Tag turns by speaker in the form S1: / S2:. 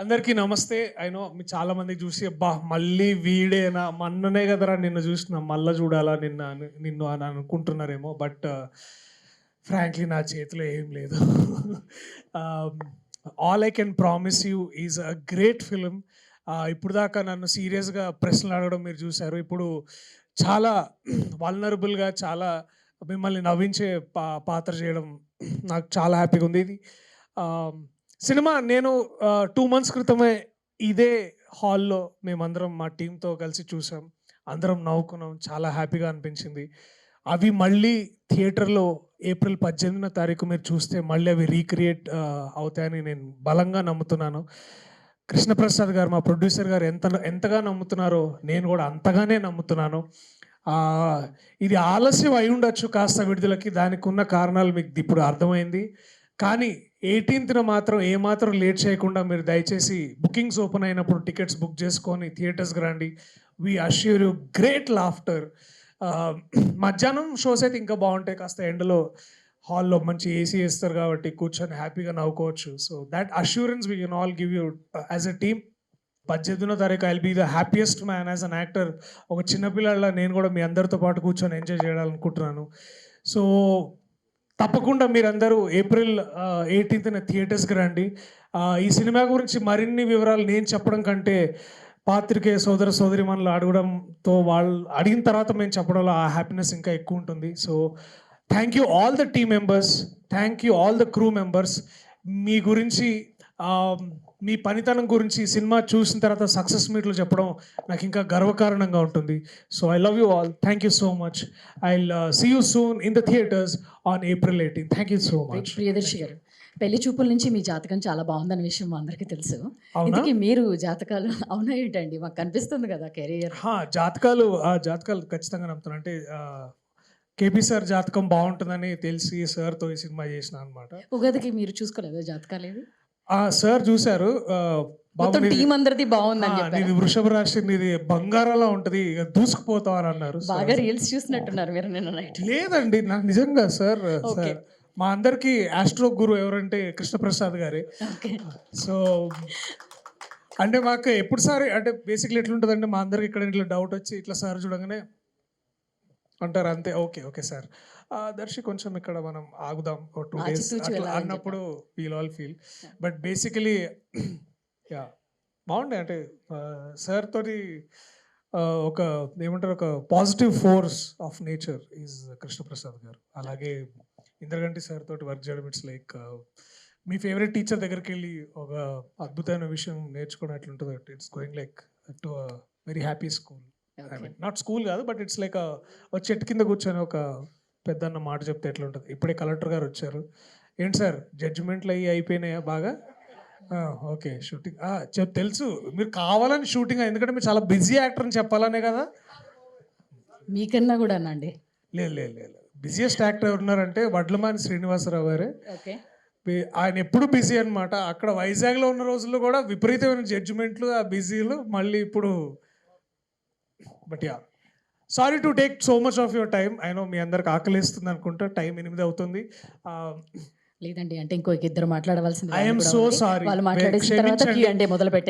S1: అందరికీ నమస్తే. I know మీ చాలా మందికి చూసి అబ్బా! మళ్ళీ వీడేనా మొన్ననే కదరా నిన్ను చూసిన మళ్ళా చూడాలా నిన్ను అని అనుకుంటున్నారేమో. బట్ ఫ్రాంక్లీ నా చేతిలో ఏం లేదు. All I can promise you is a great film. ఇప్పుడు దాకా నన్ను సీరియస్‌గా ప్రశ్నలు అడగడం మీరు చూసారు. ఇప్పుడు చాలా వల్నరబుల్‌గా చాలా మిమ్మల్ని నవ్వించే పాత్ర చేయడం నాకు చాలా హ్యాపీగా ఉంది. ఇది సినిమా నేను 2 మంత్స్ క్రితమే ఇదే హాల్‌లో మేమందరం మా టీమ్‌తో కలిసి చూసాం. అందరం నవ్వుకున్నాం. చాలా హ్యాపీగా అనిపించింది. అవి మళ్ళీ థియేటర్‌లో ఏప్రిల్ 18న తారీఖు మీరు చూస్తే మళ్ళీ అవి రీక్రియేట్ అవుతాయని నేను బలంగా నమ్ముతున్నాను. కృష్ణప్రసాద్ గారు మా ప్రొడ్యూసర్ గారు ఎంతగా నమ్ముతున్నారో నేను కూడా అంతగానే నమ్ముతున్నాను. ఇది ఆలస్యం అయి ఉండొచ్చు కాస్త విడుదలకి. దానికి ఉన్న కారణాలు మీకు ఇప్పుడు అర్థమైంది. కానీ 18న మాత్రం ఏమాత్రం లేట్ చేయకుండా మీరు దయచేసి బుకింగ్స్ ఓపెన్ అయినప్పుడు టికెట్స్ బుక్ చేసుకొని థియేటర్స్‌కి రండి. వి అష్యూర్ యూ గ్రేట్ లాఫ్టర్. మధ్యాహ్నం షోస్ అయితే ఇంకా బాగుంటాయి. కాస్త ఎండలో హాల్‌లో మంచి ఏసీ ఏస్తారు కాబట్టి కూర్చొని హ్యాపీగా నవ్వుకోవచ్చు. So that assurance we can all give you as a team. 18వ తారీఖు I will be the happiest man as an actor. ఒక చిన్న పిల్లాడిలా నేను కూడా మీ అందరితో పాటు కూర్చొని ఎంజాయ్ చేయాలనుకుంటున్నాను. సో తప్పకుండా మీరందరూ ఏప్రిల్ 18న థియేటర్స్‌కి రండి. ఈ సినిమా గురించి మరిన్ని వివరాలు నేను చెప్పడం కంటే పాత్రికేయ సోదర సోదరీమణులు అడగడంతో వాళ్ళు అడిగిన తర్వాత మేము చెప్పడంలో ఆ హ్యాపీనెస్ ఇంకా ఎక్కువ ఉంటుంది. So thank you all the team members, thank you all the crew members. మీ గురించి మీ పనితనం గురించి సినిమా చూసిన తర్వాత సక్సెస్ మీట్లు చెప్పడం నాకు ఇంకా గర్వకారణంగా ఉంటుంది. So I love you all. Thank you so much. I will see you soon in the theatres on April 18. థ్యాంక్ యూ సో మచ్.
S2: ప్రియదర్శి గారు, పెళ్లి చూపుల నుంచి మీ జాతకం చాలా బాగుందన్న విషయం మా అందరికీ తెలుసు.
S1: అవునా?
S2: ఇంతకీ మీరు జాతకాలు అవునా ఏంటండి? మాకు కనిపిస్తుంది కదా కెరియర్.
S1: జాతకాలు ఖచ్చితంగా నమ్ముతాను. అంటే కేపీ సార్ జాతకం బాగుంటుందని తెలిసి సార్తో ఈ సినిమా చేసిన అనమాట.
S2: ఉగాదికి మీరు చూసుకోలేదా జాతకాలు ఏవి?
S1: సార్ చూశారు.
S2: మొత్తం టీం అందరిది బాగుందని చెప్పారు.
S1: నీది వృషభ రాశి, నీది బంగారంలా ఉంటది, ఇక దూసుకుపోతావు అని అన్నారు.
S2: బాగా రీల్స్ చూసినట్టున్నారు మీరు నిన్న నైట్.
S1: లేదండి, నాకు నిజంగా సార్
S2: Okay.
S1: మా అందరికి ఆస్ట్రో గురు ఎవరంటే కృష్ణప్రసాద్ గారే.
S2: ఓకే.
S1: సో అంటే మాకు ఎప్పుడు సార్ అంటే బేసిక్లీ ఎట్లుంటుందంటే మా అందరికి ఇక్కడ ఇట్లా డౌట్ వచ్చి ఇట్లా సార్ చూడగానే అంటారు అంతే. ఓకే ఓకే సార్, దర్శి కొంచెం ఇక్కడ మనం ఆగుదాం ఒక 2 days
S2: ఆచితూచి
S1: అట్లా
S2: వెళ్ళాలని
S1: అన్నప్పుడు we'll all feel. But basically yeah బాగుండే. అంటే సార్ తోటి ఒక ఏమంటారు, ఒక positive force of nature is Krishnaprasad గారు. అలాగే ఇంద్రగంటి సార్ తోటి వర్క్ చేయడం ఇట్స్ లైక్ మీ ఫేవరెట్ టీచర్ దగ్గరికి వెళ్ళి ఒక అద్భుతమైన విషయం నేర్చుకున్నట్లుంటుంది. It's going like to very happy school. I mean not school కాదు, బట్ ఇట్స్ లైక్ ఒక చెట్టు కింద కూర్చొని ఒక పెద్దన్న మాట చెప్తే ఎట్లా ఉంటుంది. ఇప్పుడే కలెక్టర్ గారు వచ్చారు. ఏంటి సార్ జడ్జిమెంట్లు అయిపోయినాయా బాగా? ఓకే షూటింగ్ తెలుసు మీరు కావాలని షూటింగ్, ఎందుకంటే మీరు చాలా బిజీ యాక్టర్ అని చెప్పాలనే కదా.
S2: మీకన్నా కూడా అండి.
S1: లేదు లేదు లేదు, బిజియెస్ట్ యాక్టర్ ఎవరున్నారంటే వడ్లమాని శ్రీనివాసరావు గారే.
S2: ఓకే.
S1: ఆయన ఎప్పుడు బిజీ అనమాట. అక్కడ వైజాగ్లో ఉన్న రోజుల్లో కూడా విపరీతమైన జడ్జిమెంట్లు, ఆ బిజీలు మళ్ళీ ఇప్పుడు. But yeah, sorry to take so much of your time. I know మీ అందరికి ఆకలిస్తుంది అనుకుంటా, టైం 8 అవుతుంది.
S2: లేదండి, అంటే ఇంకో ఇద్దరు మాట్లాడవలసింది
S1: I am so sorry.
S2: వాళ్ళు మాట్లాడేసిన తర్వాత
S1: క్షమించండి.
S2: Q&A మొదలు పెట్టేది.